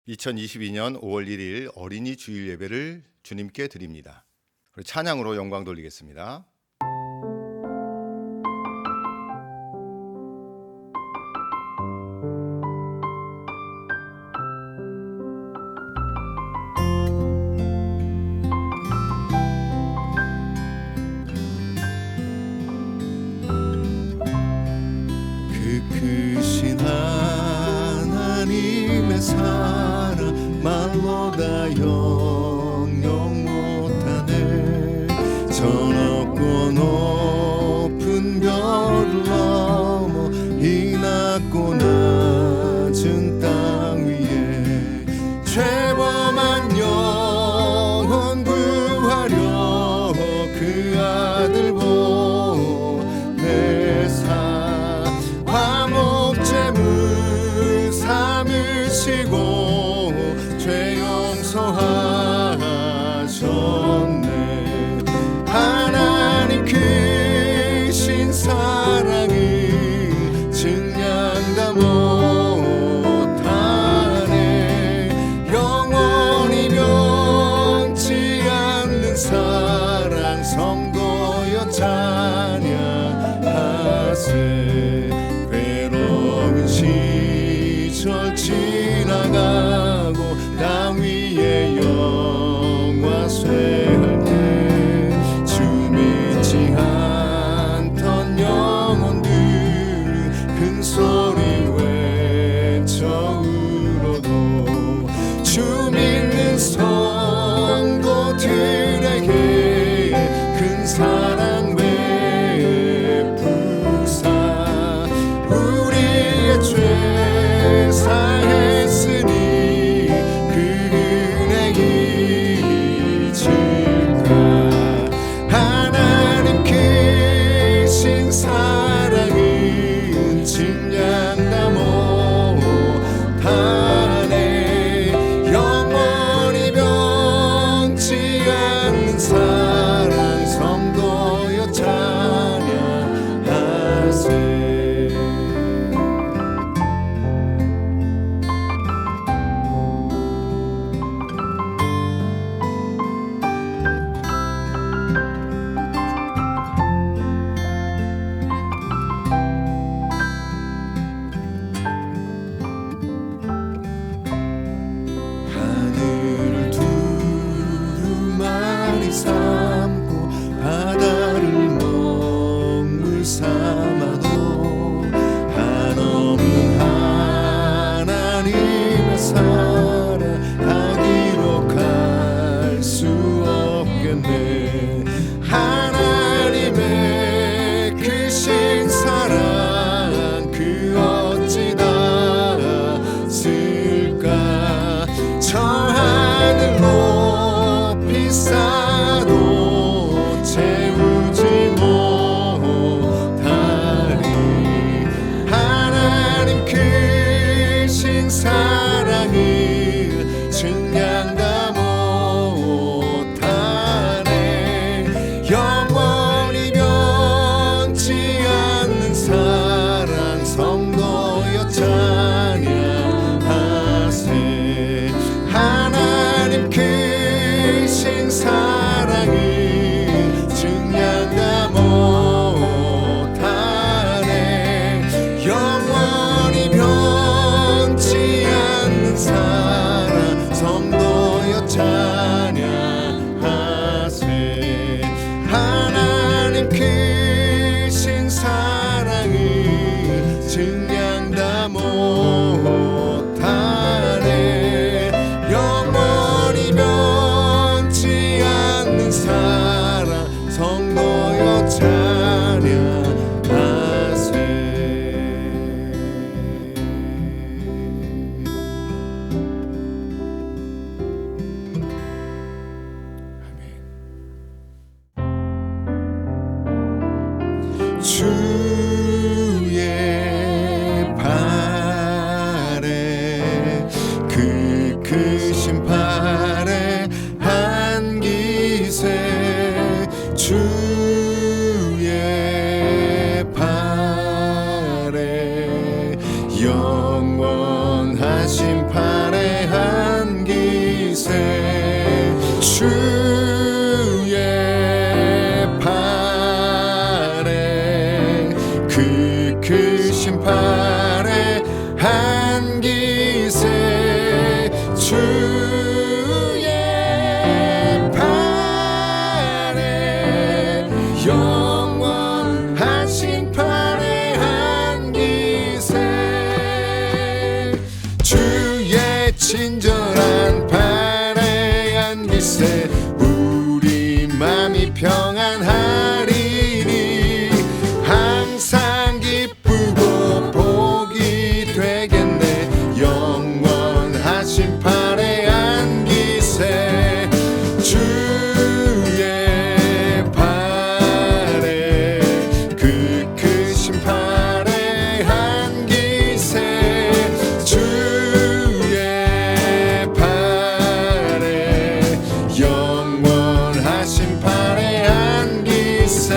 2022년 5월 1일 어린이 주일 예배를 주님께 드립니다. 우리 찬양으로 영광 돌리겠습니다. 그 크신 하나님의 사랑 말로 다 영영 못하네. 저 높고 높은 별을 넘어 이 낮고 낮은 땅 위에 죄범한 영혼 구하려 그 아들 보내사 화목제물 삼으시고 죄 용서하셨네. 하나님 크신 사랑을 증량 다 못하네. 영원히 변치 않는 사랑 성도여 찬양하세. 괴로운 시절 지나가고 땅 위에 영화 쇠할 때 주 믿지 않던 영혼들 큰 소리 외쳐 울어도 주 믿는 성도들에게 큰 사랑 베푸사 우리의 죄 사했으니 그 은혜 잊을까. 하나님 크신 사랑은 증량 다 못하네. 영원히 변치 않는 사랑 성도여 찬양하세. 하늘을 두루마리 삼고 바다를 먹물 삼아도 한없는 하나님의 사랑 다 기록할 수 없겠네. 하나님의 크신 사랑 그 어찌 닿았을까. 저 하늘 높이 쌓아도 채우지 못하리. 하나님 크신 사랑을 증량 다 못하네. 영원히 변치 않는 사랑 성도여 찬양하세. 하나님 크신 사랑을 증량 다 못하네. 영원히 변치 않는 사랑 성도여 찬양하세. 하나님 크신 사랑을 증량 다 못하네. 영원히 변치 않는 사랑 성도여 찬양하세. 주의 발에 그 크신 팔에 안기세. 주의 팔에 영원하신 팔에 곳에 주의 팔에 그 크신 팔에 안기세 주의 팔에 영원하신 팔에 안기세 주의 친절한 팔에 안기세 우리 맘이 평안하리니 항상 기쁘고 복이 되겠네 영원하신 팔에 안기세 주의 팔에 그 크신 팔에 안기세 주의 팔에 영원하신 팔에 안기세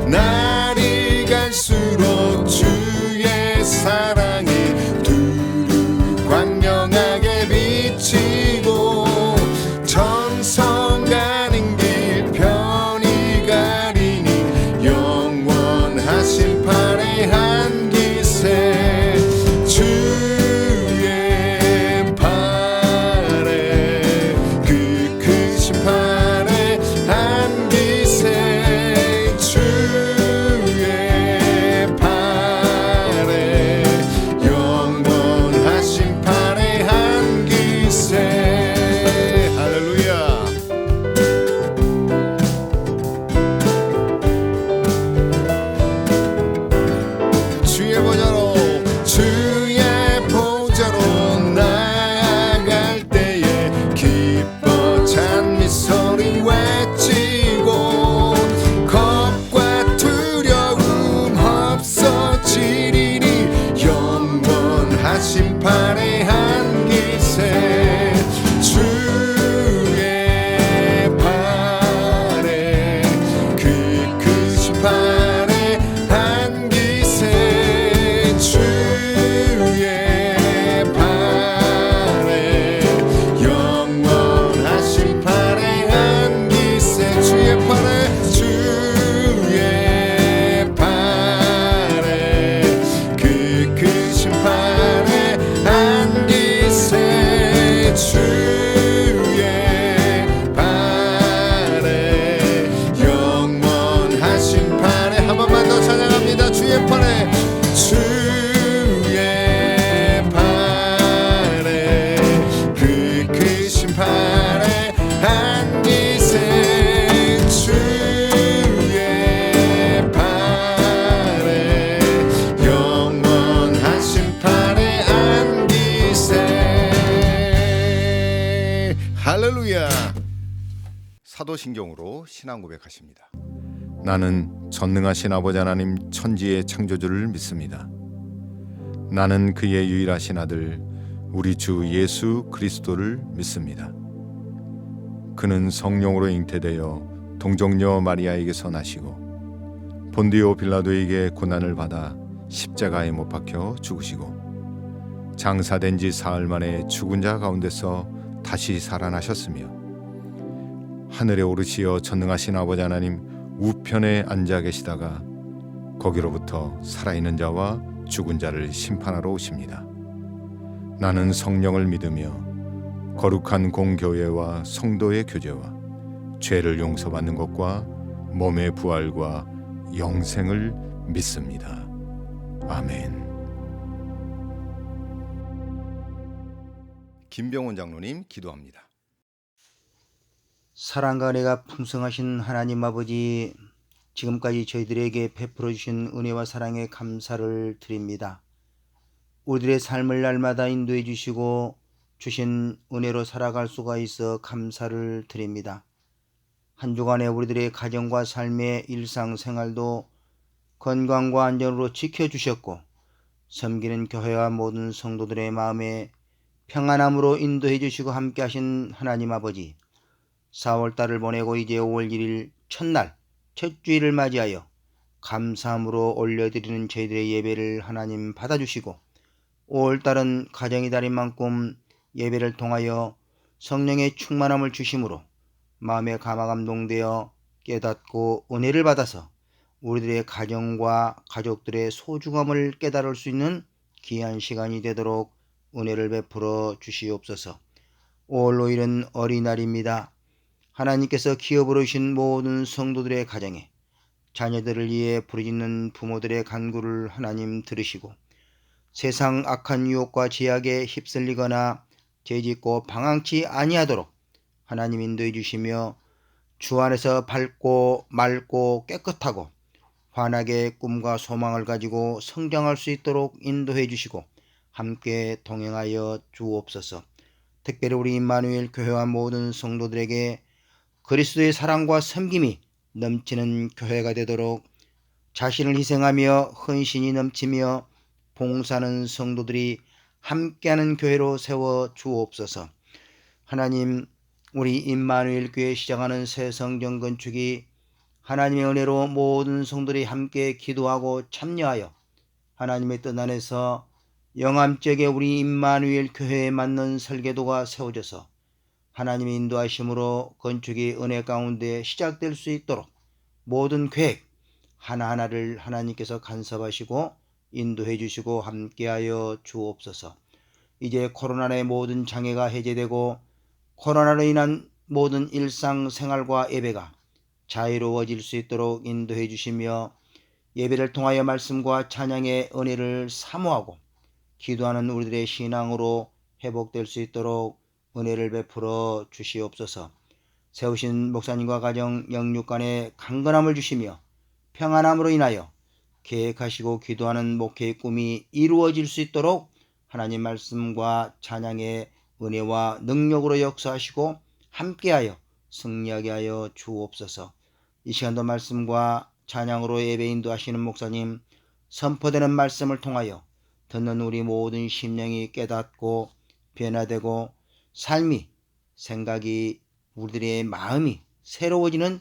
날이 갈수록 주의 사랑이 두루 광명하게 비치고 정성 가는 길 편히 가리니 영원하신 팔에 안기세 주의 팔에 그 크신 팔에 안기세 주의 팔에 영원하신 팔에 안기세 할렐루야. 주의 보좌로 나아갈 때에 기뻐 찬미 소리 외치고 겁과 두려움 없어지리니 영원하신 팔에 안기세 주의 팔에 그 크신 팔에 안기세 주의 팔에 영원하신 팔에 안기세 주의 팔에 그 크신 팔에 안기세 주의 팔에 영원하신 팔에 한 번만 더 찬양합니다. 주의 팔에 그 크신 팔에 안기세 주의 팔에 영원하신 팔에 안기세 할렐루야. 사도신경으로 신앙 고백하십니다. 나는 전능하신 아버지 하나님 천지의 창조주를 믿습니다. 나는 그의 유일하신 아들 우리 주 예수 그리스도를 믿습니다. 그는 성령으로 잉태되어 동정녀 마리아에게서 나시고 본디오 빌라도에게 고난을 받아 십자가에 못 박혀 죽으시고 장사된 지 사흘 만에 죽은 자 가운데서 다시 살아나셨으며 하늘에 오르시어 전능하신 아버지 하나님 우편에 앉아 계시다가 거기로부터 살아있는 자와 죽은 자를 심판하러 오십니다. 나는 성령을 믿으며 거룩한 공교회와 성도의 교제와 죄를 용서받는 것과 몸의 부활과 영생을 믿습니다. 아멘. 김병원 장로님 기도합니다. 사랑과 은혜가 풍성하신 하나님 아버지, 지금까지 저희들에게 베풀어 주신 은혜와 사랑에 감사를 드립니다. 우리들의 삶을 날마다 인도해 주시고 주신 은혜로 살아갈 수가 있어 감사를 드립니다. 한 주간에 우리들의 가정과 삶의 일상생활도 건강과 안전으로 지켜주셨고 섬기는 교회와 모든 성도들의 마음에 평안함으로 인도해 주시고 함께 하신 하나님 아버지, 4월달을 보내고 이제 5월 1일 첫날 첫 주일을 맞이하여 감사함으로 올려드리는 저희들의 예배를 하나님 받아주시고 5월달은 가정의 달인 만큼 예배를 통하여 성령의 충만함을 주심으로 마음에 감화감동되어 깨닫고 은혜를 받아서 우리들의 가정과 가족들의 소중함을 깨달을 수 있는 귀한 시간이 되도록 은혜를 베풀어 주시옵소서. 5월 5일은 어린날입니다. 하나님께서 기어 부르신 모든 성도들의 가정에 자녀들을 위해 부르짖는 부모들의 간구를 하나님 들으시고 세상 악한 유혹과 제약에 휩쓸리거나 죄짓고 방황치 아니하도록 하나님 인도해 주시며 주 안에서 밝고 맑고 깨끗하고 환하게 꿈과 소망을 가지고 성장할 수 있도록 인도해 주시고 함께 동행하여 주옵소서. 특별히 우리 임마누엘 교회와 모든 성도들에게 그리스도의 사랑과 섬김이 넘치는 교회가 되도록 자신을 희생하며 헌신이 넘치며 봉사하는 성도들이 함께하는 교회로 세워 주옵소서. 하나님, 우리 임마누엘 교회 시작하는 새 성전 건축이 하나님의 은혜로 모든 성도들이 함께 기도하고 참여하여 하나님의 뜻 안에서 영암지역에 우리 임마누엘 교회에 맞는 설계도가 세워져서 하나님의 인도하심으로 건축이 은혜 가운데 시작될 수 있도록 모든 계획 하나하나를 하나님께서 간섭하시고 인도해 주시고 함께하여 주옵소서. 이제 코로나의 모든 장애가 해제되고 코로나로 인한 모든 일상생활과 예배가 자유로워질 수 있도록 인도해 주시며 예배를 통하여 말씀과 찬양의 은혜를 사모하고 기도하는 우리들의 신앙으로 회복될 수 있도록 은혜를 베풀어 주시옵소서. 세우신 목사님과 가정 영육간에 강건함을 주시며 평안함으로 인하여 계획하시고 기도하는 목회의 꿈이 이루어질 수 있도록 하나님 말씀과 찬양의 은혜와 능력으로 역사하시고 함께하여 승리하게 하여 주옵소서. 이 시간도 말씀과 찬양으로 예배 인도하시는 목사님, 선포되는 말씀을 통하여 듣는 우리 모든 심령이 깨닫고 변화되고 삶이, 생각이, 우리들의 마음이 새로워지는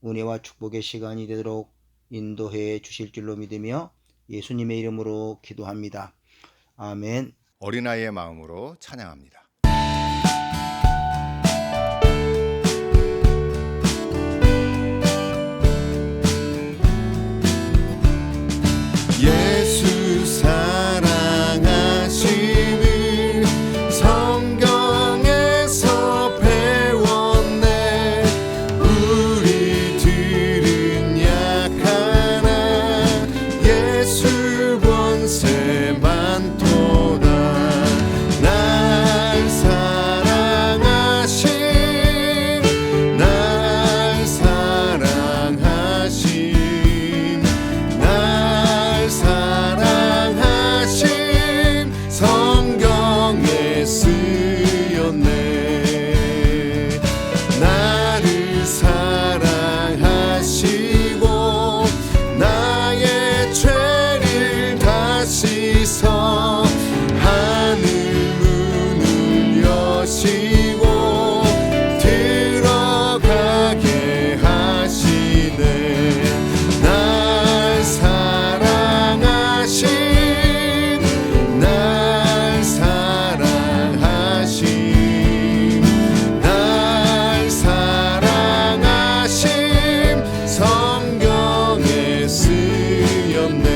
은혜와 축복의 시간이 되도록 인도해 주실 줄로 믿으며 예수님의 이름으로 기도합니다. 아멘. 어린아이의 마음으로 찬양합니다. 예수 사랑하심을 성경에서 배웠네. 우리들은 약하나 예수 권세 많도다. 날 사랑하신 성경에 쓰였네. 나를 사랑하시고 나의 죄를 다 씻어 하늘 문을 여시고 들어가게 하시네. 날 사랑하신 성경에 쓰였네.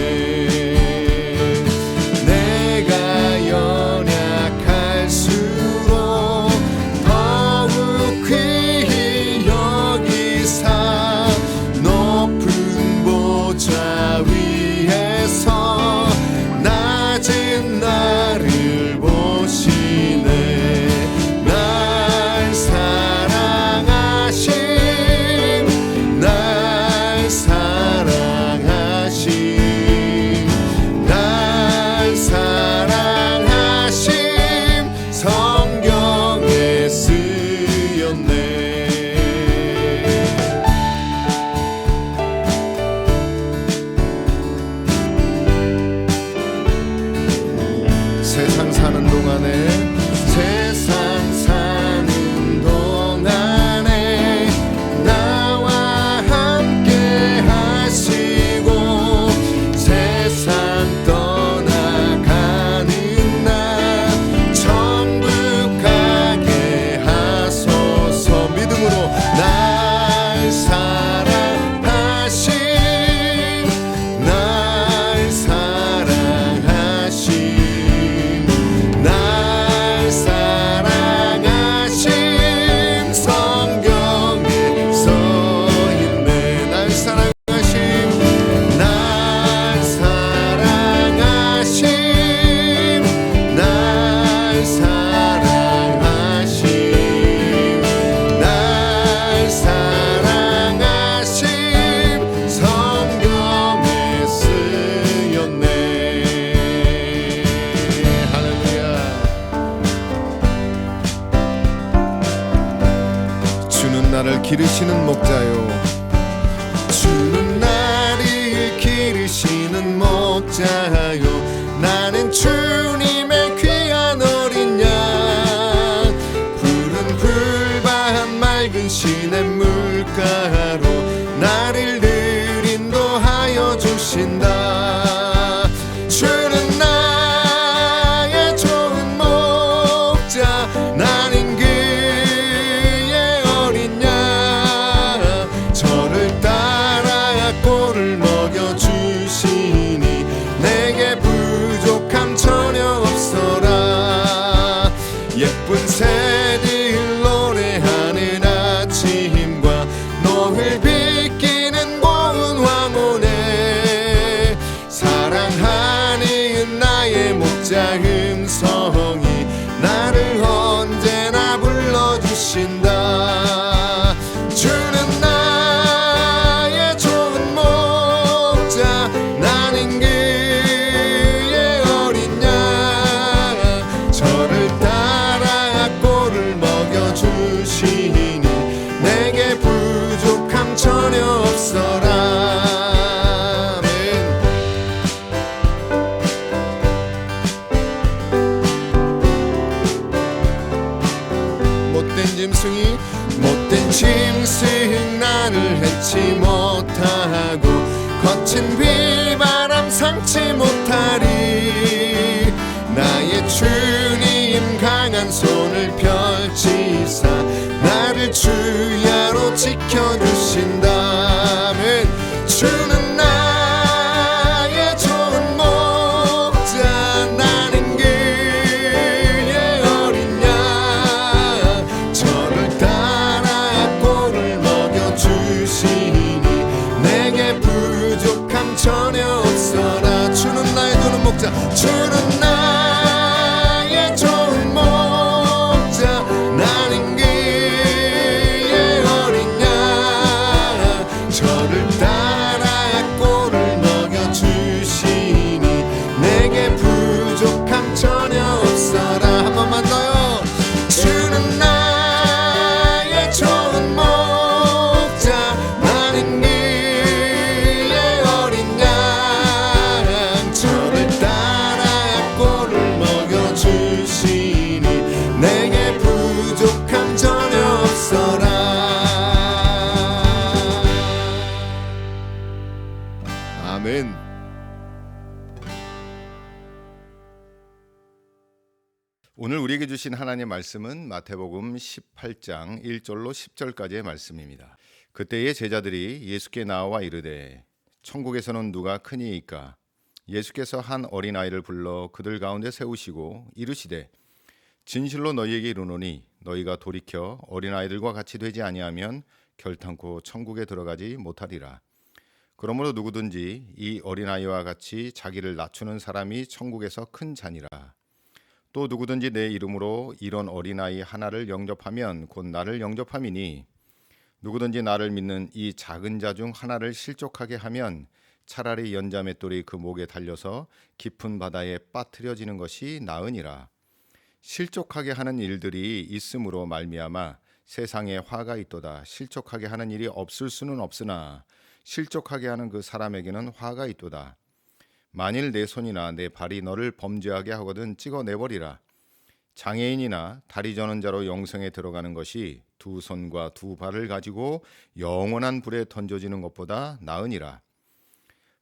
내가 연약할수록 더욱 귀히 여기사 높은 보좌 위에서 낮은 나를 보시네. 날 사랑하신 성경에 쓰였네. 세상 사는 동안에 나와 함께 하시고 세상 떠나가는 날 천국 가게 기르시는 목자요 주는 나를 기르시는 목자요 나는 주님의 귀한 어린 양 푸른 풀밭 맑은 시냇물가로 나를 늘 인도하여 주신다 주는 나의 좋은 목자 나는 그의 어린 양 저를 따라 꼴을 먹여주시니 내게 부족함 전혀 없어라 예쁜 새들 노래하는 아침과 노을 비끼는 고운 황혼에 사랑하는 나의 목자 음성이 나를 언제나 불러주신다 주는 나의 좋은 목자 나는 그의 어린 양 저를 따라 꼴을 먹여주시니 내게 부족함 전혀 없어라 아멘. 못된 짐승 나를 해치 못하고 거친 비바람 상치 못하리 나의 주님 강한 손을 펼치사 나를 주야로 지켜주신다 아멘. 주는 나의 좋은 목자 나는 그의 어린 양 저를 따라 꼴을 먹여주시니 내게 부족함 전혀 없어라 주는 나의 좋은 목자 주는 나의 좋은 목자 나는 그의 어린 양 저를 따라 꼴을 먹여주시니 내게 부족함 전혀 없어라 한 번만 더요 주는 나의 좋은 목자 나는 그의 어린 양 저를 따라 꼴을 먹여주시니 내게 부족함 전혀 없어라 아멘. 오늘 우리에게 주신 하나님의 말씀은 마태복음 18장 1절로 10절까지의 말씀입니다. 그때의 제자들이 예수께 나와 이르되 천국에서는 누가 크니이까 예수께서 한 어린아이를 불러 그들 가운데 세우시고 이르시되 진실로 너희에게 이르노니 너희가 돌이켜 어린아이들과 같이 되지 아니하면 결탄코 천국에 들어가지 못하리라. 그러므로 누구든지 이 어린아이와 같이 자기를 낮추는 사람이 천국에서 큰 자니라. 또 누구든지 내 이름으로 이런 어린아이 하나를 영접하면 곧 나를 영접함이니 누구든지 나를 믿는 이 작은 자 중 하나를 실족하게 하면 차라리 연자 맷돌이 그 목에 달려서 깊은 바다에 빠뜨려지는 것이 나으니라. 실족하게 하는 일들이 있음으로 말미암아 세상에 화가 있도다. 실족하게 하는 일이 없을 수는 없으나 실족하게 하는 그 사람에게는 화가 있도다. 만일 내 손이나 내 발이 너를 범죄하게 하거든 찍어내버리라. 장애인이나 다리 저는 자로 영생에 들어가는 것이 두 손과 두 발을 가지고 영원한 불에 던져지는 것보다 나으니라.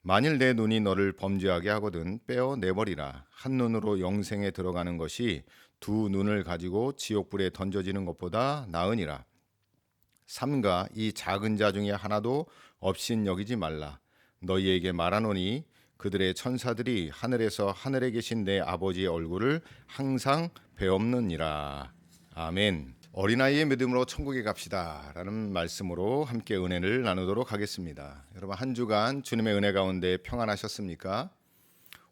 만일 내 눈이 너를 범죄하게 하거든 빼어내버리라. 한 눈으로 영생에 들어가는 것이 두 눈을 가지고 지옥불에 던져지는 것보다 나으니라. 삼가 이 작은 자 중에 하나도 없인 여기지 말라. 너희에게 말하노니 그들의 천사들이 하늘에서 하늘에 계신 내 아버지의 얼굴을 항상 배옵느니라. 아멘. 어린아이의 믿음으로 천국에 갑시다 라는 말씀으로 함께 은혜를 나누도록 하겠습니다. 여러분 한 주간 주님의 은혜 가운데 평안하셨습니까?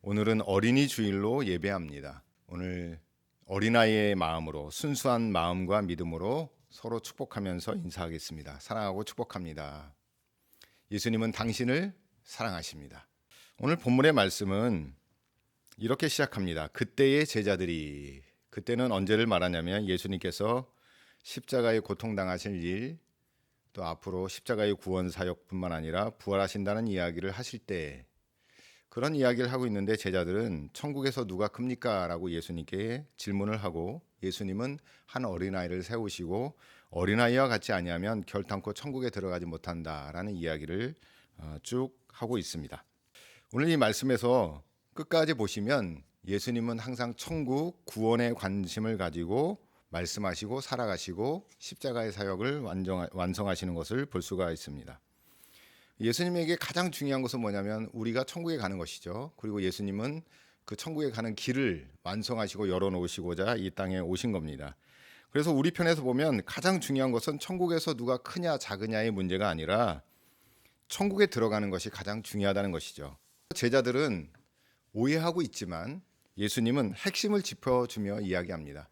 오늘은 어린이 주일로 예배합니다. 오늘 어린아이의 마음으로 순수한 마음과 믿음으로 서로 축복하면서 인사하겠습니다. 사랑하고 축복합니다. 예수님은 당신을 사랑하십니다. 오늘 본문의 말씀은 이렇게 시작합니다. 그때의 제자들이, 그때는 언제를 말하냐면 예수님께서 십자가에 고통당하실 일, 또 앞으로 십자가의 구원 사역뿐만 아니라 부활하신다는 이야기를 하실 때 그런 이야기를 하고 있는데 제자들은 천국에서 누가 큽니까? 라고 예수님께 질문을 하고 예수님은 한 어린아이를 세우시고 어린아이와 같지 아니하면 결탄코 천국에 들어가지 못한다라는 이야기를 쭉 하고 있습니다. 오늘 이 말씀에서 끝까지 보시면 예수님은 항상 천국 구원에 관심을 가지고 말씀하시고 살아가시고 십자가의 사역을 완성하시는 것을 볼 수가 있습니다. 예수님에게 가장 중요한 것은 뭐냐면 우리가 천국에 가는 것이죠. 그리고 예수님은 그 천국에 가는 길을 완성하시고 열어놓으시고자 이 땅에 오신 겁니다. 그래서 우리 편에서 보면 가장 중요한 것은 천국에서 누가 크냐 작으냐의 문제가 아니라 천국에 들어가는 것이 가장 중요하다는 것이죠. 제자들은 오해하고 있지만 예수님은 핵심을 짚어주며 이야기합니다.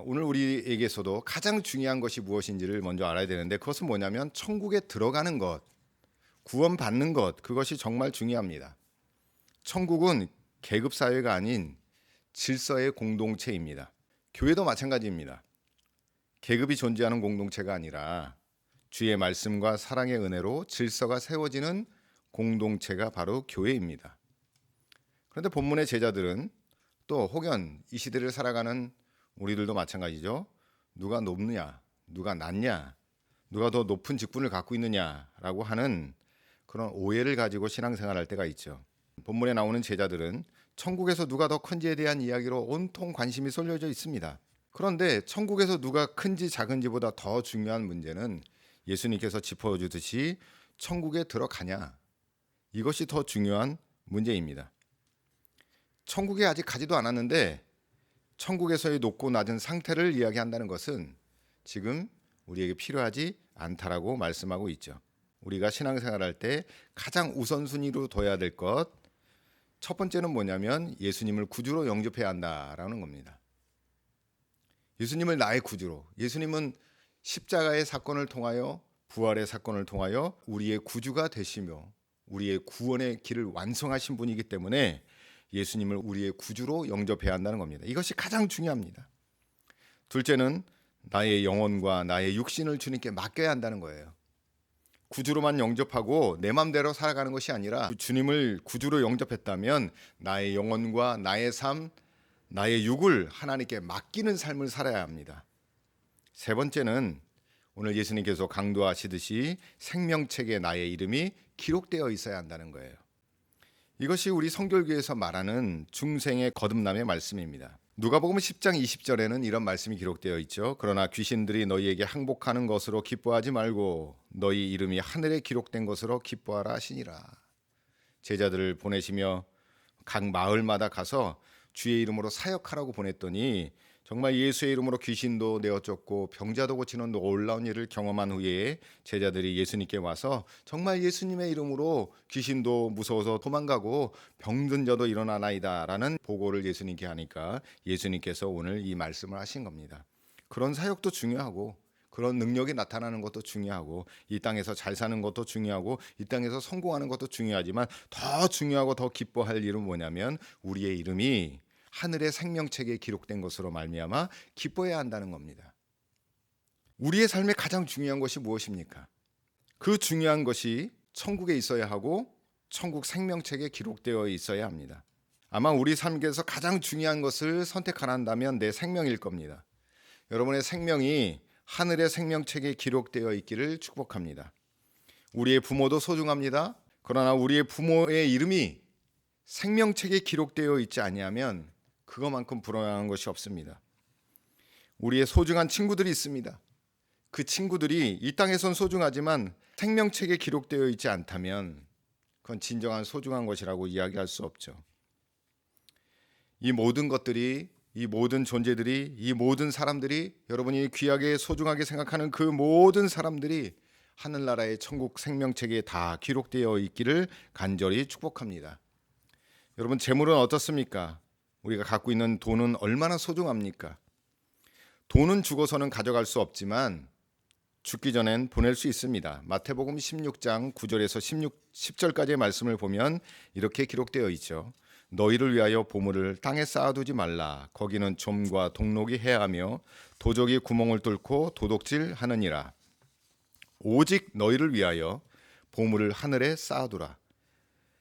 오늘 우리에게서도 가장 중요한 것이 무엇인지를 먼저 알아야 되는데 그것은 뭐냐면 천국에 들어가는 것, 구원받는 것, 그것이 정말 중요합니다. 천국은 계급 사회가 아닌 질서의 공동체입니다. 교회도 마찬가지입니다. 계급이 존재하는 공동체가 아니라 주의 말씀과 사랑의 은혜로 질서가 세워지는 공동체가 바로 교회입니다. 그런데 본문의 제자들은 또 혹연 이 시대를 살아가는 우리들도 마찬가지죠. 누가 높느냐, 누가 낮냐, 누가 더 높은 직분을 갖고 있느냐라고 하는 그런 오해를 가지고 신앙생활할 때가 있죠. 본문에 나오는 제자들은 천국에서 누가 더 큰지에 대한 이야기로 온통 관심이 쏠려져 있습니다. 그런데 천국에서 누가 큰지 작은지보다 더 중요한 문제는 예수님께서 짚어주듯이 천국에 들어가냐, 이것이 더 중요한 문제입니다. 천국에 아직 가지도 않았는데 천국에서의 높고 낮은 상태를 이야기한다는 것은 지금 우리에게 필요하지 않다라고 말씀하고 있죠. 우리가 신앙생활할 때 가장 우선순위로 둬야 될 것, 첫 번째는 뭐냐면 예수님을 구주로 영접해야 한다라는 겁니다. 예수님을 나의 구주로, 예수님은 십자가의 사건을 통하여 부활의 사건을 통하여 우리의 구주가 되시며 우리의 구원의 길을 완성하신 분이기 때문에 예수님을 우리의 구주로 영접해야 한다는 겁니다. 이것이 가장 중요합니다. 둘째는 나의 영혼과 나의 육신을 주님께 맡겨야 한다는 거예요. 구주로만 영접하고 내 맘대로 살아가는 것이 아니라 주님을 구주로 영접했다면 나의 영혼과 나의 삶, 나의 육을 하나님께 맡기는 삶을 살아야 합니다. 세 번째는 오늘 예수님께서 강조하시듯이 생명책에 나의 이름이 기록되어 있어야 한다는 거예요. 이것이 우리 성결교에서 말하는 중생의 거듭남의 말씀입니다. 누가복음 10장 20절에는 이런 말씀이 기록되어 있죠. 그러나 귀신들이 너희에게 항복하는 것으로 기뻐하지 말고 너희 이름이 하늘에 기록된 것으로 기뻐하라 하시니라. 제자들을 보내시며 각 마을마다 가서 주의 이름으로 사역하라고 보냈더니 정말 예수의 이름으로 귀신도 내어쫓고 병자도 고치는 놀라운 일을 경험한 후에 제자들이 예수님께 와서 정말 예수님의 이름으로 귀신도 무서워서 도망가고 병든 자도 일어나나이다 라는 보고를 예수님께 하니까 예수님께서 오늘 이 말씀을 하신 겁니다. 그런 사역도 중요하고 그런 능력이 나타나는 것도 중요하고 이 땅에서 잘 사는 것도 중요하고 이 땅에서 성공하는 것도 중요하지만 더 중요하고 더 기뻐할 일은 뭐냐면 우리의 이름이 하늘의 생명책에 기록된 것으로 말미암아 기뻐해야 한다는 겁니다. 우리의 삶에 가장 중요한 것이 무엇입니까? 그 중요한 것이 천국에 있어야 하고 천국 생명책에 기록되어 있어야 합니다. 아마 우리 삶에서 가장 중요한 것을 선택한다면 내 생명일 겁니다. 여러분의 생명이 하늘의 생명책에 기록되어 있기를 축복합니다. 우리의 부모도 소중합니다. 그러나 우리의 부모의 이름이 생명책에 기록되어 있지 아니하면 그것만큼 불행한 것이 없습니다. 우리의 소중한 친구들이 있습니다. 그 친구들이 이 땅에선 소중하지만 생명책에 기록되어 있지 않다면 그건 진정한 소중한 것이라고 이야기할 수 없죠. 이 모든 것들이, 이 모든 존재들이, 이 모든 사람들이, 여러분이 귀하게 소중하게 생각하는 그 모든 사람들이 하늘나라의 천국 생명책에 다 기록되어 있기를 간절히 축복합니다. 여러분, 재물은 어떻습니까? 우리가 갖고 있는 돈은 얼마나 소중합니까? 돈은 죽어서는 가져갈 수 없지만 죽기 전엔 보낼 수 있습니다. 마태복음 16장 9절에서 10절까지의 말씀을 보면 이렇게 기록되어 있죠. 너희를 위하여 보물을 땅에 쌓아두지 말라. 거기는 좀과 동록이 해하며 도적이 구멍을 뚫고 도둑질하느니라. 오직 너희를 위하여 보물을 하늘에 쌓아두라.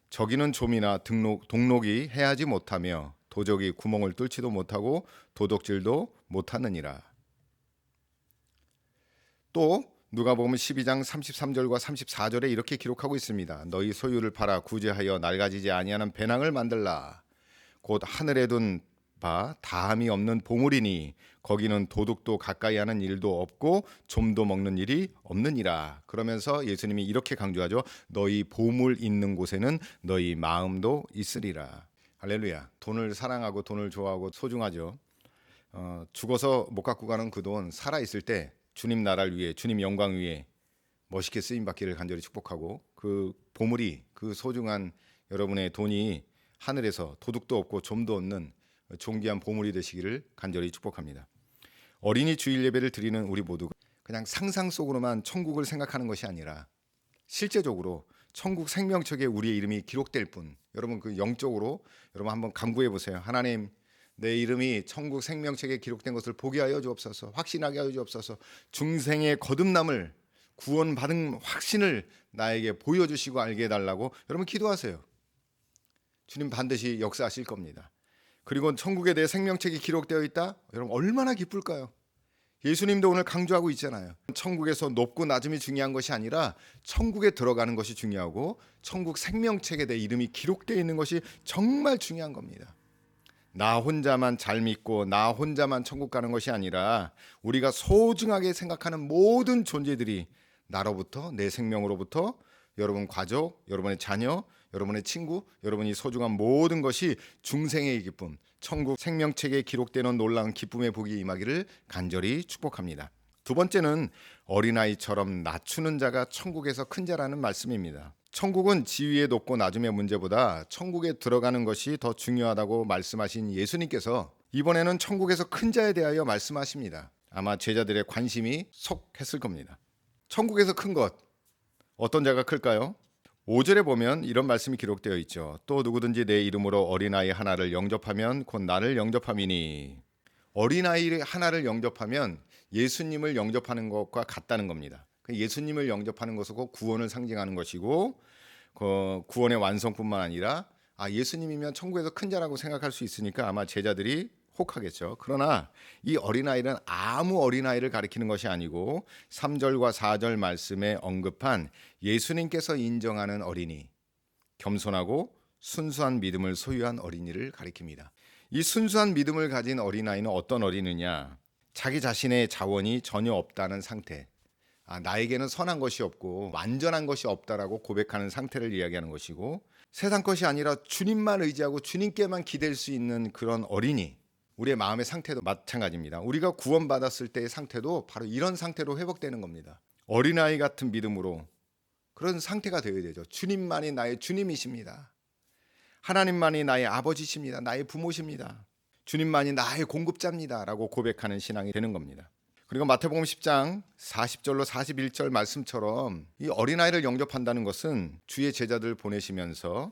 저기는 좀이나 동록이 해하지 못하며 도적이 구멍을 뚫지도 못하고 도둑질도 못하느니라. 또 누가복음 12장 33절과 34절에 이렇게 기록하고 있습니다. 너희 소유를 팔아 구제하여 낡아지지 아니하는 배낭을 만들라. 곧 하늘에 둔 바 다함이 없는 보물이니 거기는 도둑도 가까이 하는 일도 없고 좀도 먹는 일이 없느니라. 그러면서 예수님이 이렇게 강조하죠. 너희 보물 있는 곳에는 너희 마음도 있으리라. 할렐루야. 돈을 사랑하고 돈을 좋아하고 소중하죠. 죽어서 못 갖고 가는 그 돈 살아있을 때 주님 나라를 위해 주님 영광 위해 멋있게 쓰임받기를 간절히 축복하고, 그 보물이, 그 소중한 여러분의 돈이 하늘에서 도둑도 없고 좀도 없는 존귀한 보물이 되시기를 간절히 축복합니다. 어린이 주일 예배를 드리는 우리 모두가 그냥 상상 속으로만 천국을 생각하는 것이 아니라 실제적으로 천국 생명책에 우리의 이름이 기록될 뿐, 여러분 그 영적으로 여러분 한번 간구해 보세요. 하나님, 내 이름이 천국 생명책에 기록된 것을 보게 하여 주옵소서. 확신하게 하여 주옵소서. 중생의 거듭남을, 구원받은 확신을 나에게 보여주시고 알게 해달라고 여러분 기도하세요. 주님 반드시 역사하실 겁니다. 그리고 천국에 내 생명책이 기록되어 있다? 여러분 얼마나 기쁠까요? 예수님도 오늘 강조하고 있잖아요. 천국에서 높고 낮음이 중요한 것이 아니라 천국에 들어가는 것이 중요하고 천국 생명책에 내 이름이 기록되어 있는 것이 정말 중요한 겁니다. 나 혼자만 잘 믿고 나 혼자만 천국 가는 것이 아니라 우리가 소중하게 생각하는 모든 존재들이 나로부터, 내 생명으로부터, 여러분 가족, 여러분의 자녀, 여러분의 친구, 여러분이 소중한 모든 것이 중생의 기쁨, 천국 생명책에 기록되는 놀라운 기쁨의 복이 임하기를 간절히 축복합니다. 두 번째는 어린아이처럼 낮추는 자가 천국에서 큰 자라는 말씀입니다. 천국은 지위의 높고 낮음의 문제보다 천국에 들어가는 것이 더 중요하다고 말씀하신 예수님께서 이번에는 천국에서 큰 자에 대하여 말씀하십니다. 아마 제자들의 관심이 쏙했을 겁니다. 천국에서 큰 것, 어떤 자가 클까요? 5절에 보면 이런 말씀이 기록되어 있죠. 또 누구든지 내 이름으로 어린아이 하나를 영접하면 곧 나를 영접함이니. 어린아이 하나를 영접하면 예수님을 영접하는 것과 같다는 겁니다. 예수님을 영접하는 것은 곧 구원을 상징하는 것이고, 구원의 완성뿐만 아니라 예수님이면 천국에서 큰 자라고 생각할 수 있으니까 아마 제자들이 혹하겠죠. 그러나 이 어린아이는 아무 어린아이를 가리키는 것이 아니고 3절과 4절 말씀에 언급한 예수님께서 인정하는 어린이, 겸손하고 순수한 믿음을 소유한 어린이를 가리킵니다. 이 순수한 믿음을 가진 어린아이는 어떤 어린이냐? 자기 자신의 자원이 전혀 없다는 상태, 나에게는 선한 것이 없고 완전한 것이 없다라고 고백하는 상태를 이야기하는 것이고, 세상 것이 아니라 주님만 의지하고 주님께만 기댈 수 있는 그런 어린이, 우리의 마음의 상태도 마찬가지입니다. 우리가 구원받았을 때의 상태도 바로 이런 상태로 회복되는 겁니다. 어린아이 같은 믿음으로 그런 상태가 되어야 되죠. 주님만이 나의 주님이십니다. 하나님만이 나의 아버지십니다. 나의 부모십니다. 주님만이 나의 공급자입니다 라고 고백하는 신앙이 되는 겁니다. 그리고 마태복음 10장 40절로 41절 말씀처럼 이 어린아이를 영접한다는 것은 주의 제자들 보내시면서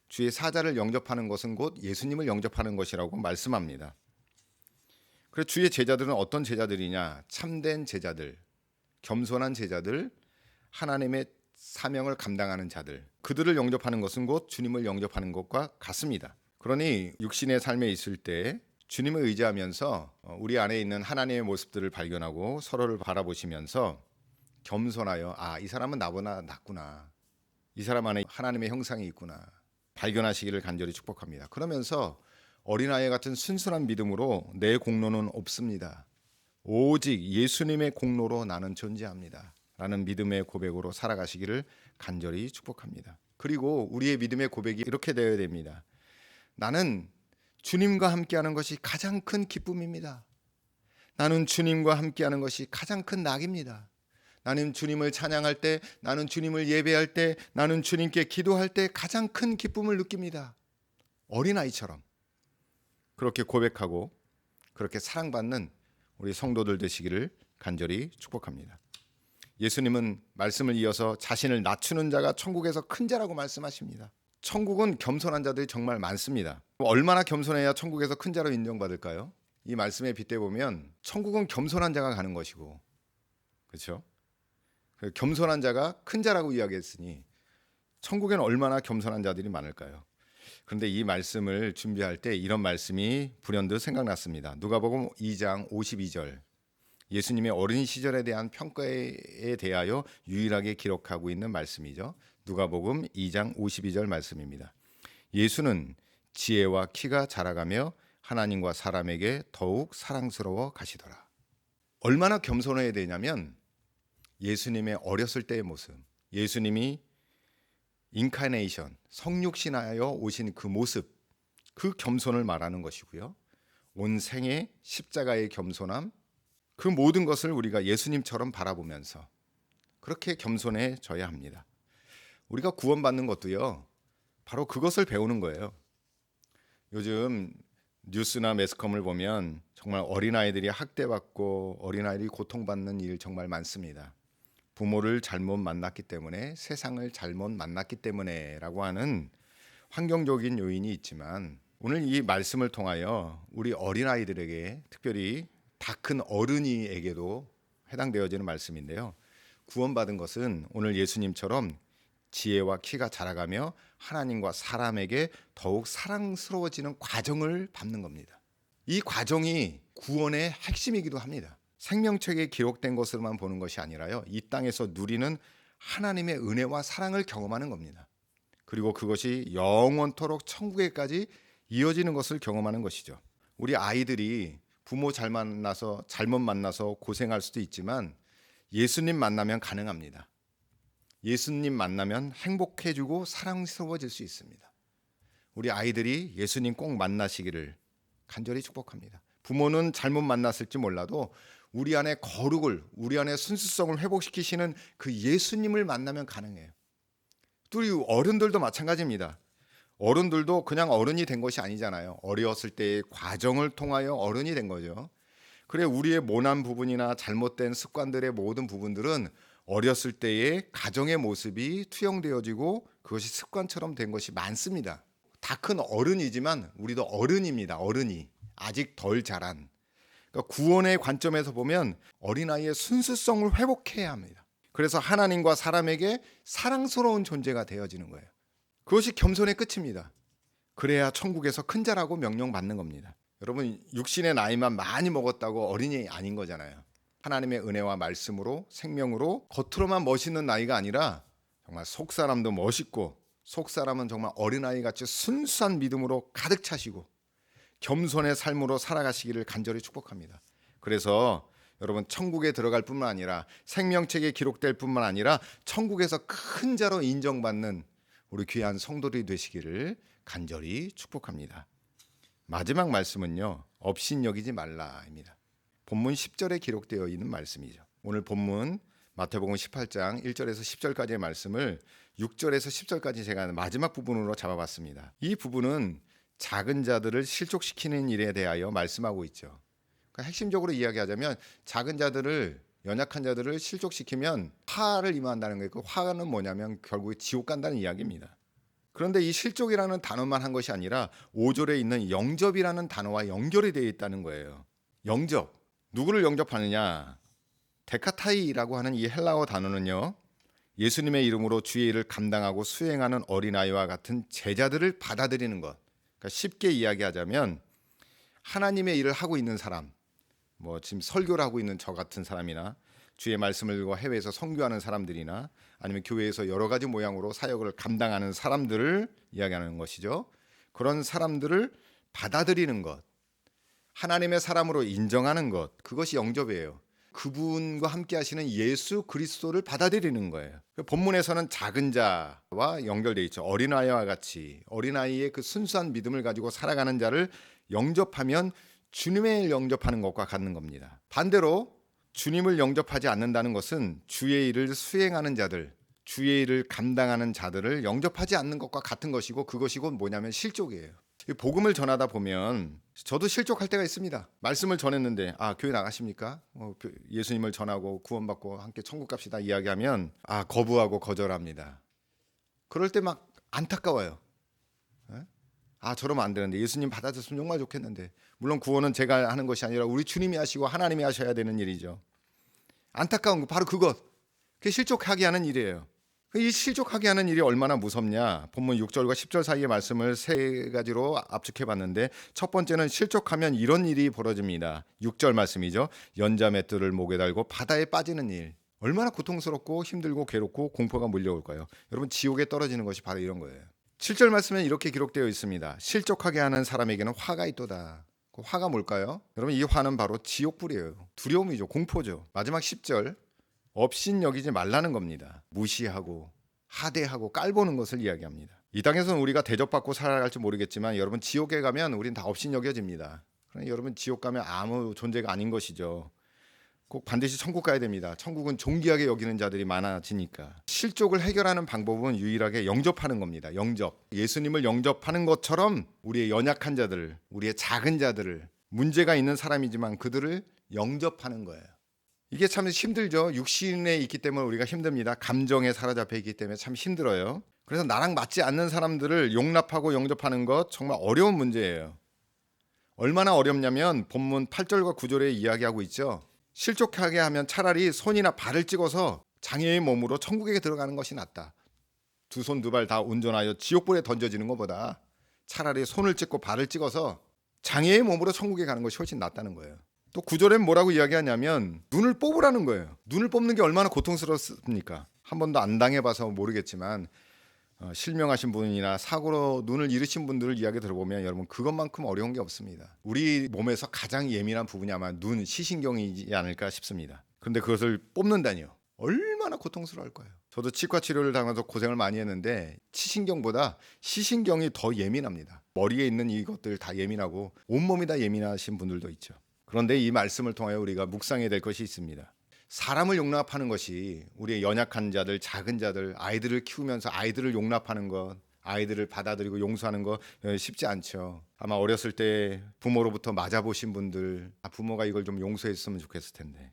주의 사자를 영접하는 것은 곧 예수님을 영접하는 것이라고 말씀합니다. 그래서 주의 제자들은 어떤 제자들이냐? 참된 제자들, 겸손한 제자들, 하나님의 사명을 감당하는 자들, 그들을 영접하는 것은 곧 주님을 영접하는 것과 같습니다. 그러니 육신의 삶에 있을 때 주님을 의지하면서 우리 안에 있는 하나님의 모습들을 발견하고 서로를 바라보시면서 겸손하여 이 사람은 나보다 낫구나, 이 사람 안에 하나님의 형상이 있구나 발견하시기를 간절히 축복합니다. 그러면서 어린아이 같은 순수한 믿음으로 내 공로는 없습니다. 오직 예수님의 공로로 나는 존재합니다 라는 믿음의 고백으로 살아가시기를 간절히 축복합니다. 그리고 우리의 믿음의 고백이 이렇게 되어야 됩니다. 나는 주님과 함께하는 것이 가장 큰 기쁨입니다. 나는 주님과 함께하는 것이 가장 큰 낙입니다. 나는 주님을 찬양할 때, 나는 주님을 예배할 때, 나는 주님께 기도할 때 가장 큰 기쁨을 느낍니다. 어린아이처럼 그렇게 고백하고 그렇게 사랑받는 우리 성도들 되시기를 간절히 축복합니다. 예수님은 말씀을 이어서 자신을 낮추는 자가 천국에서 큰 자라고 말씀하십니다. 천국은 겸손한 자들이 정말 많습니다. 얼마나 겸손해야 천국에서 큰 자로 인정받을까요? 이 말씀에 빗대보면 천국은 겸손한 자가 가는 것이고, 그렇죠? 겸손한 자가 큰 자라고 이야기했으니 천국에는 얼마나 겸손한 자들이 많을까요? 그런데 이 말씀을 준비할 때 이런 말씀이 불현듯 생각났습니다. 누가복음 2장 52절. 예수님의 어린 시절에 대한 평가에 대하여 유일하게 기록하고 있는 말씀이죠. 누가복음 2장 52절 말씀입니다. 예수는 지혜와 키가 자라가며 하나님과 사람에게 더욱 사랑스러워 가시더라. 얼마나 겸손해야 되냐면 예수님의 어렸을 때의 모습, 예수님이 인카네이션, 성육신하여 오신 그 모습, 그 겸손을 말하는 것이고요. 온 생애 십자가의 겸손함, 그 모든 것을 우리가 예수님처럼 바라보면서 그렇게 겸손해져야 합니다. 우리가 구원받는 것도요, 바로 그것을 배우는 거예요. 요즘 뉴스나 매스컴을 보면 정말 어린아이들이 학대받고 어린아이들이 고통받는 일 정말 많습니다. 부모를 잘못 만났기 때문에, 세상을 잘못 만났기 때문에라고 하는 환경적인 요인이 있지만, 오늘 이 말씀을 통하여 우리 어린아이들에게, 특별히 다 큰 어른이에게도 해당되어지는 말씀인데요. 구원받은 것은 오늘 예수님처럼 지혜와 키가 자라가며 하나님과 사람에게 더욱 사랑스러워지는 과정을 밟는 겁니다. 이 과정이 구원의 핵심이기도 합니다. 생명책에 기록된 것으로만 보는 것이 아니라요, 이 땅에서 누리는 하나님의 은혜와 사랑을 경험하는 겁니다. 그리고 그것이 영원토록 천국에까지 이어지는 것을 경험하는 것이죠. 우리 아이들이 부모 잘못 만나서 고생할 수도 있지만 예수님 만나면 가능합니다. 예수님 만나면 행복해지고 사랑스러워질 수 있습니다. 우리 아이들이 예수님 꼭 만나시기를 간절히 축복합니다. 부모는 잘못 만났을지 몰라도 우리 안에 거룩을, 우리 안에 순수성을 회복시키시는 그 예수님을 만나면 가능해요. 또 우리 어른들도 마찬가지입니다. 어른들도 그냥 어른이 된 것이 아니잖아요. 어렸을 때의 과정을 통하여 어른이 된 거죠. 그래, 우리의 모난 부분이나 잘못된 습관들의 모든 부분들은 어렸을 때의 가정의 모습이 투영되어지고 그것이 습관처럼 된 것이 많습니다. 다 큰 어른이지만 우리도 어른입니다. 어른이 아직 덜 자란. 그러니까 구원의 관점에서 보면 어린아이의 순수성을 회복해야 합니다. 그래서 하나님과 사람에게 사랑스러운 존재가 되어지는 거예요. 그것이 겸손의 끝입니다. 그래야 천국에서 큰 자라고 명령받는 겁니다. 여러분, 육신의 나이만 많이 먹었다고 어린이 아닌 거잖아요. 하나님의 은혜와 말씀으로, 생명으로 겉으로만 멋있는 나이가 아니라 정말 속사람도 멋있고, 속사람은 정말 어린아이같이 순수한 믿음으로 가득 차시고 겸손의 삶으로 살아가시기를 간절히 축복합니다. 그래서 여러분, 천국에 들어갈 뿐만 아니라 생명책에 기록될 뿐만 아니라 천국에서 큰 자로 인정받는 우리 귀한 성도들이 되시기를 간절히 축복합니다. 마지막 말씀은요, 업신여기지 말라입니다. 본문 10절에 기록되어 있는 말씀이죠. 오늘 본문 마태복음 18장 1절에서 10절까지의 말씀을 6절에서 10절까지 제가 마지막 부분으로 잡아봤습니다. 이 부분은 작은 자들을 실족시키는 일에 대하여 말씀하고 있죠. 그러니까 핵심적으로 이야기하자면 작은 자들을, 연약한 자들을 실족시키면 화를 임한다는 거예요. 그 화는 뭐냐면 결국에 지옥 간다는 이야기입니다. 그런데 이 실족이라는 단어만 한 것이 아니라 5절에 있는 영접이라는 단어와 연결이 되어 있다는 거예요. 영접. 누구를 영접하느냐? 데카타이라고 하는 이 헬라어 단어는요, 예수님의 이름으로 주의 일을 감당하고 수행하는 어린아이와 같은 제자들을 받아들이는 것. 그러니까 쉽게 이야기하자면 하나님의 일을 하고 있는 사람, 뭐 지금 설교를 하고 있는 저 같은 사람이나 주의 말씀을 들고 해외에서 선교하는 사람들이나 아니면 교회에서 여러 가지 모양으로 사역을 감당하는 사람들을 이야기하는 것이죠. 그런 사람들을 받아들이는 것, 하나님의 사람으로 인정하는 것, 그것이 영접이에요. 그분과 함께 하시는 예수 그리스도를 받아들이는 거예요. 본문에서는 작은 자와 연결되어 있죠. 어린아이와 같이 어린아이의 그 순수한 믿음을 가지고 살아가는 자를 영접하면 주님을 영접하는 것과 같은 겁니다. 반대로 주님을 영접하지 않는다는 것은 주의 일을 수행하는 자들, 주의 일을 감당하는 자들을 영접하지 않는 것과 같은 것이고, 그것이 곧 뭐냐면 실족이에요. 복음을 전하다 보면 저도 실족할 때가 있습니다. 말씀을 전했는데 교회 나가십니까? 예수님을 전하고 구원받고 함께 천국 갑시다 이야기하면 거부하고 거절합니다. 그럴 때 막 안타까워요. 저러면 안 되는데, 예수님 받아줬으면 정말 좋겠는데. 물론 구원은 제가 하는 것이 아니라 우리 주님이 하시고 하나님이 하셔야 되는 일이죠. 안타까운 거 바로 그것. 그게 실족하게 하는 일이에요. 이 실족하게 하는 일이 얼마나 무섭냐. 본문 6절과 10절 사이의 말씀을 세 가지로 압축해 봤는데 첫 번째는 실족하면 이런 일이 벌어집니다. 6절 말씀이죠. 연자맷돌을 목에 달고 바다에 빠지는 일. 얼마나 고통스럽고 힘들고 괴롭고 공포가 몰려올까요? 여러분 지옥에 떨어지는 것이 바로 이런 거예요. 7절 말씀에 이렇게 기록되어 있습니다. 실족하게 하는 사람에게는 화가 있도다. 그 화가 뭘까요? 여러분 이 화는 바로 지옥불이에요. 두려움이죠. 공포죠. 마지막 10절 업신여기지 말라는 겁니다. 무시하고 하대하고 깔보는 것을 이야기합니다. 이 땅에서는 우리가 대접받고 살아갈지 모르겠지만 여러분 지옥에 가면 우린 다 업신여겨집니다. 그러니 여러분 지옥 가면 아무 존재가 아닌 것이죠. 꼭 반드시 천국 가야 됩니다. 천국은 존귀하게 여기는 자들이 많아지니까. 실족을 해결하는 방법은 유일하게 영접하는 겁니다. 영접. 예수님을 영접하는 것처럼 우리의 연약한 자들을, 우리의 작은 자들을, 문제가 있는 사람이지만 그들을 영접하는 거예요. 이게 참 힘들죠. 육신에 있기 때문에 우리가 힘듭니다. 감정에 사로잡혀 있기 때문에 참 힘들어요. 그래서 나랑 맞지 않는 사람들을 용납하고 영접하는 것 정말 어려운 문제예요. 얼마나 어렵냐면 본문 8절과 9절에 이야기하고 있죠. 실족하게 하면 차라리 손이나 발을 찍어서 장애의 몸으로 천국에 들어가는 것이 낫다. 두 손 두 발 다 온전하여 지옥불에 던져지는 것보다 차라리 손을 찍고 발을 찍어서 장애의 몸으로 천국에 가는 것이 훨씬 낫다는 거예요. 또 9절엔 뭐라고 이야기하냐면 눈을 뽑으라는 거예요. 눈을 뽑는 게 얼마나 고통스럽습니까? 한 번도 안 당해봐서 모르겠지만 실명하신 분이나 사고로 눈을 잃으신 분들을 이야기 들어보면 여러분 그것만큼 어려운 게 없습니다. 우리 몸에서 가장 예민한 부분이 아마 눈, 시신경이지 않을까 싶습니다. 그런데 그것을 뽑는다니요. 얼마나 고통스러울 거예요. 저도 치과 치료를 당해서 고생을 많이 했는데 치신경보다 시신경이 더 예민합니다. 머리에 있는 이것들 다 예민하고 온몸이 다 예민하신 분들도 있죠. 그런데 이 말씀을 통하여 우리가 묵상해야 될 것이 있습니다. 사람을 용납하는 것이 우리의 연약한 자들, 작은 자들, 아이들을 키우면서 아이들을 용납하는 것, 아이들을 받아들이고 용서하는 것 쉽지 않죠. 아마 어렸을 때 부모로부터 맞아보신 분들, 부모가 이걸 좀 용서했으면 좋겠을 텐데,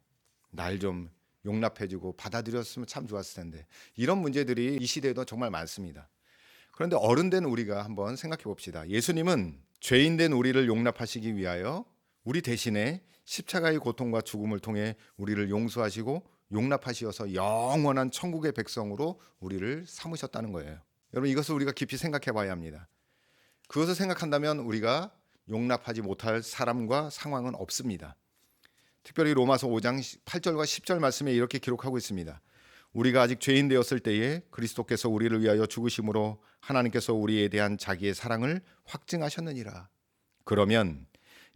날 좀 용납해주고 받아들였으면 참 좋았을 텐데, 이런 문제들이 이 시대에도 정말 많습니다. 그런데 어른 된 우리가 한번 생각해 봅시다. 예수님은 죄인 된 우리를 용납하시기 위하여 우리 대신에 십자가의 고통과 죽음을 통해 우리를 용서하시고 용납하시어서 영원한 천국의 백성으로 우리를 삼으셨다는 거예요. 여러분 이것을 우리가 깊이 생각해 봐야 합니다. 그것을 생각한다면 우리가 용납하지 못할 사람과 상황은 없습니다. 특별히 로마서 5장 8절과 10절 말씀에 이렇게 기록하고 있습니다. 우리가 아직 죄인 되었을 때에 그리스도께서 우리를 위하여 죽으심으로 하나님께서 우리에 대한 자기의 사랑을 확증하셨느니라. 그러면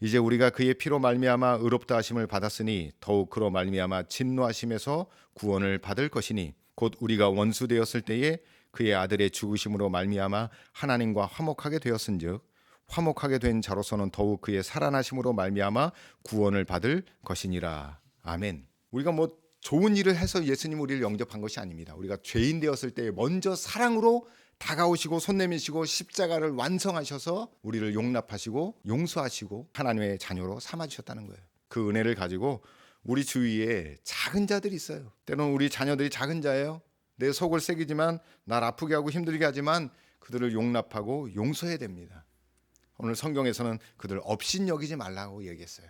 이제 우리가 그의 피로 말미암아 의롭다 하심을 받았으니 더욱 그로 말미암아 진노하심에서 구원을 받을 것이니 곧 우리가 원수 되었을 때에 그의 아들의 죽으심으로 말미암아 하나님과 화목하게 되었은즉 화목하게 된 자로서는 더욱 그의 살아나심으로 말미암아 구원을 받을 것이니라. 아멘. 우리가 뭐 좋은 일을 해서 예수님 우리를 영접한 것이 아닙니다. 우리가 죄인 되었을 때 먼저 사랑으로 다가오시고 손 내미시고 십자가를 완성하셔서 우리를 용납하시고 용서하시고 하나님의 자녀로 삼아주셨다는 거예요. 그 은혜를 가지고 우리 주위에 작은 자들이 있어요. 때로는 우리 자녀들이 작은 자예요. 내 속을 새기지만 날 아프게 하고 힘들게 하지만 그들을 용납하고 용서해야 됩니다. 오늘 성경에서는 그들 업신여기지 말라고 얘기했어요.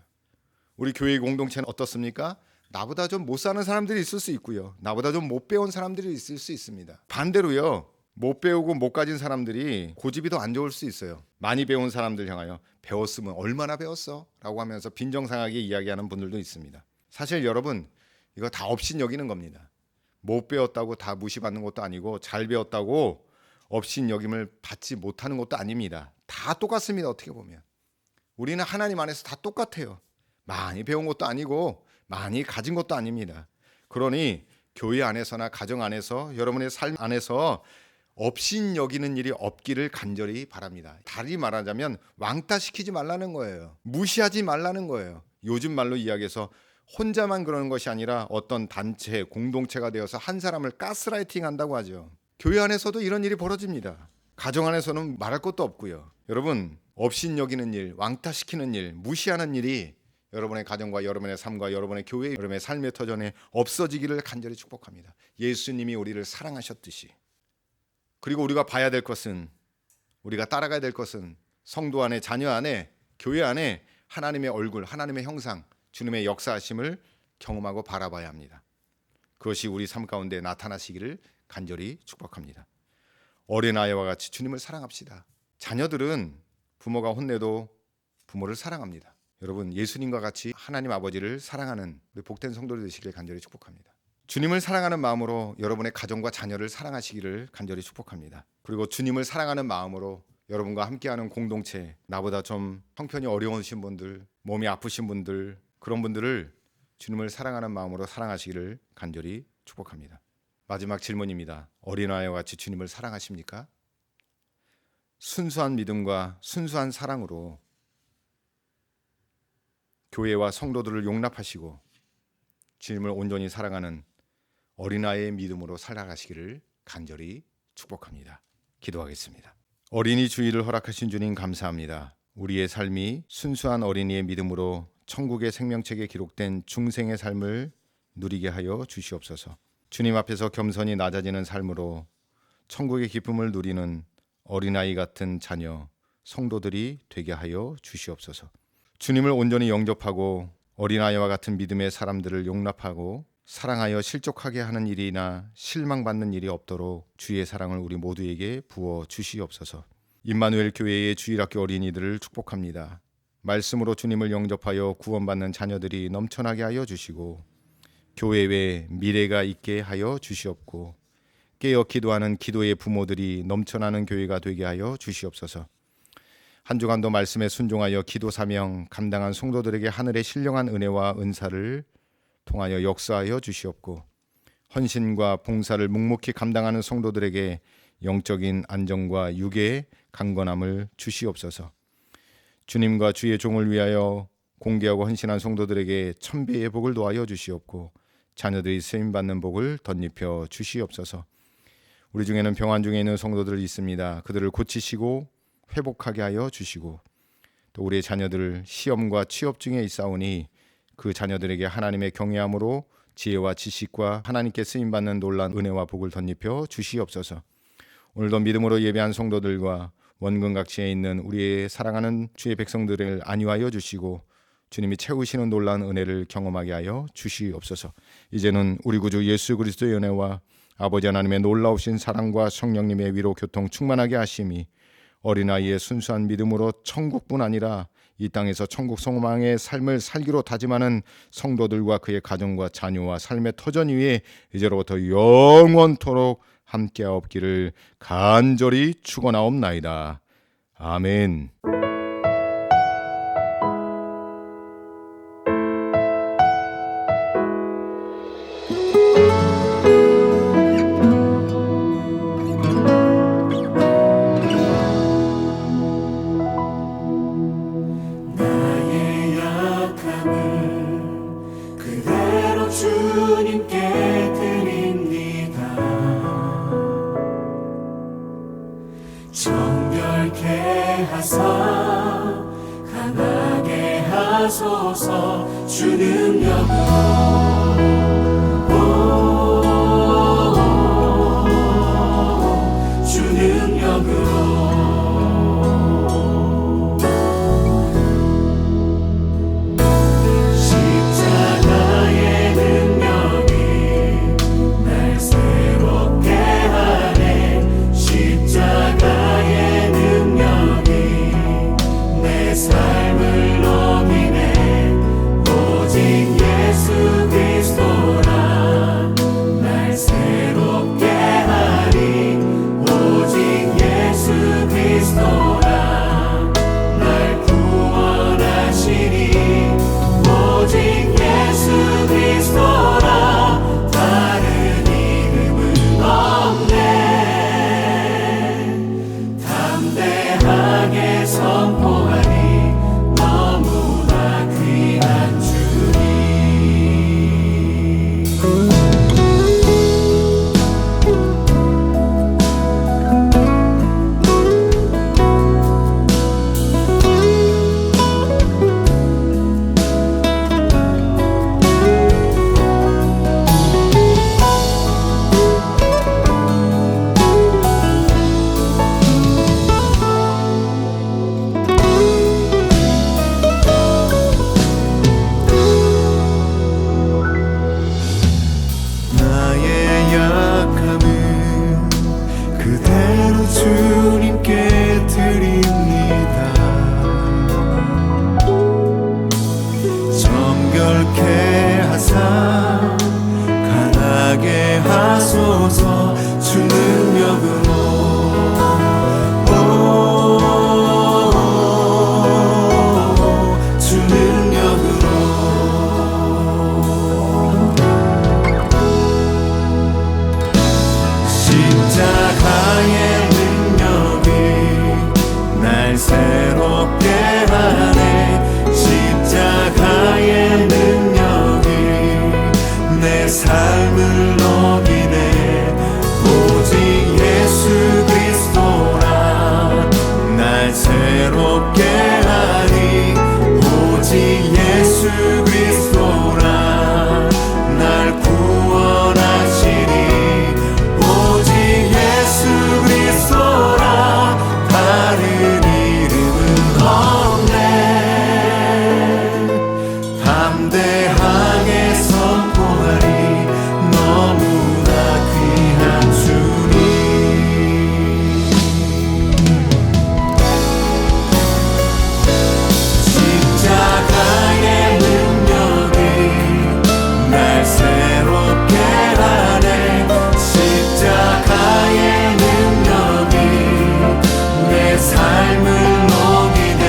우리 교회 공동체는 어떻습니까? 나보다 좀 못 사는 사람들이 있을 수 있고요. 나보다 좀 못 배운 사람들이 있을 수 있습니다. 반대로요. 못 배우고 못 가진 사람들이 고집이 더 안 좋을 수 있어요. 많이 배운 사람들 향하여 배웠으면 얼마나 배웠어? 라고 하면서 빈정상하게 이야기하는 분들도 있습니다. 사실 여러분 이거 다 업신여기는 겁니다. 못 배웠다고 다 무시받는 것도 아니고 잘 배웠다고 업신여김을 받지 못하는 것도 아닙니다. 다 똑같습니다. 어떻게 보면 우리는 하나님 안에서 다 똑같아요. 많이 배운 것도 아니고 많이 가진 것도 아닙니다. 그러니 교회 안에서나 가정 안에서 여러분의 삶 안에서 업신여기는 일이 없기를 간절히 바랍니다. 다리 말하자면 왕따시키지 말라는 거예요. 무시하지 말라는 거예요. 요즘 말로 이야기해서 혼자만 그러는 것이 아니라 어떤 단체, 공동체가 되어서 한 사람을 가스라이팅 한다고 하죠. 교회 안에서도 이런 일이 벌어집니다. 가정 안에서는 말할 것도 없고요. 여러분 업신여기는 일, 왕따시키는 일, 무시하는 일이 여러분의 가정과 여러분의 삶과 여러분의 교회, 여러분의 삶의 터전에 없어지기를 간절히 축복합니다. 예수님이 우리를 사랑하셨듯이. 그리고 우리가 봐야 될 것은, 우리가 따라가야 될 것은 성도 안에, 자녀 안에, 교회 안에 하나님의 얼굴, 하나님의 형상, 주님의 역사하심을 경험하고 바라봐야 합니다. 그것이 우리 삶 가운데 나타나시기를 간절히 축복합니다. 어린아이와 같이 주님을 사랑합시다. 자녀들은 부모가 혼내도 부모를 사랑합니다. 여러분, 예수님과 같이 하나님 아버지를 사랑하는 우리 복된 성도들 되시길 간절히 축복합니다. 주님을 사랑하는 마음으로 여러분의 가정과 자녀를 사랑하시기를 간절히 축복합니다. 그리고 주님을 사랑하는 마음으로 여러분과 함께하는 공동체, 나보다 좀 형편이 어려우신 분들, 몸이 아프신 분들, 그런 분들을 주님을 사랑하는 마음으로 사랑하시기를 간절히 축복합니다. 마지막 질문입니다. 어린아이와 같이 주님을 사랑하십니까? 순수한 믿음과 순수한 사랑으로 교회와 성도들을 용납하시고 주님을 온전히 사랑하는 어린아이의 믿음으로 살아가시기를 간절히 축복합니다. 기도하겠습니다. 어린이 주의를 허락하신 주님 감사합니다. 우리의 삶이 순수한 어린이의 믿음으로 천국의 생명책에 기록된 중생의 삶을 누리게 하여 주시옵소서. 주님 앞에서 겸손히 낮아지는 삶으로 천국의 기쁨을 누리는 어린아이 같은 자녀, 성도들이 되게 하여 주시옵소서. 주님을 온전히 영접하고 어린아이와 같은 믿음의 사람들을 용납하고 사랑하여 실족하게 하는 일이나 실망받는 일이 없도록 주의 사랑을 우리 모두에게 부어 주시옵소서. 임마누엘 교회의 주일학교 어린이들을 축복합니다. 말씀으로 주님을 영접하여 구원받는 자녀들이 넘쳐나게 하여 주시고 교회에 미래가 있게 하여 주시옵고 깨어 기도하는 기도의 부모들이 넘쳐나는 교회가 되게 하여 주시옵소서. 한 주간도 말씀에 순종하여 기도 사명 감당한 성도들에게 하늘의 신령한 은혜와 은사를 통하여 역사하여 주시옵고 헌신과 봉사를 묵묵히 감당하는 성도들에게 영적인 안정과 육의 강건함을 주시옵소서. 주님과 주의 종을 위하여 공개하고 헌신한 성도들에게 천배의 복을 도하여 주시옵고 자녀들이 쓰임받는 복을 덧입혀 주시옵소서. 우리 중에는 병환 중에 있는 성도들이 있습니다. 그들을 고치시고 회복하게 하여 주시고 또 우리의 자녀들 시험과 취업 중에 있사오니 그 자녀들에게 하나님의 경외함으로 지혜와 지식과 하나님께 쓰임받는 놀라운 은혜와 복을 덧입혀 주시옵소서. 오늘도 믿음으로 예배한 성도들과 원근각지에 있는 우리의 사랑하는 주의 백성들을 안위하여 주시고 주님이 채우시는 놀라운 은혜를 경험하게 하여 주시옵소서. 이제는 우리 구주 예수 그리스도의 은혜와 아버지 하나님의 놀라우신 사랑과 성령님의 위로 교통 충만하게 하심이 어린아이의 순수한 믿음으로 천국뿐 아니라 이 땅에서 천국 소망의 삶을 살기로 다짐하는 성도들과 그의 가정과 자녀와 삶의 터전 위에 이제로부터 영원토록 함께하옵기를 간절히 축원하옵나이다. 아멘. 나의 약함을 그대로 주님께 드립니다. 정결케 하사 강하게 하소서. 주 능력으로 주 능력으로 십자가의 능력이 날 새롭게 하네. 십자가의 능력이 내 삶을 녹이네. 오직 예수 그리스도 삶 강하게 하소서 주 능력으로 주 능력으로 십자가의 능력이 날 새롭게 하네 십자가의 능력이 내 삶을 녹이네 오직 예수 그리스도라 날 새롭게 하니 오직 예수 그리스도라 날 구원하시니 오직 예수 그리스도라 다른 이름은 없네 담대하게 선포하리 너무나 귀한 주님 십자가의 능력이 날 새롭게 하네 십자가의 능력이 내 삶을 녹이네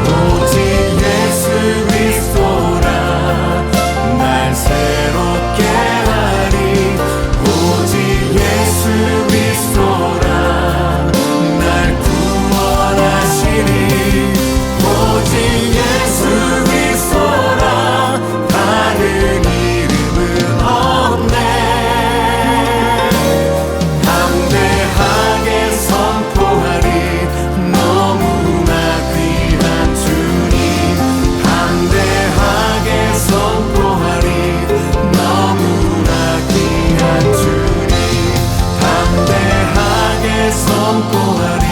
오직 예수 그리스도라 날 새롭게 하리 오직 예수 그리스도라 날 구원하시니 오직 예수 그리스도라 다른 이름은 없네 담대하게 선포하리 너무나 귀한 주님 담대하게 선포하리 너무나 귀한 주님 담대하게 선포하리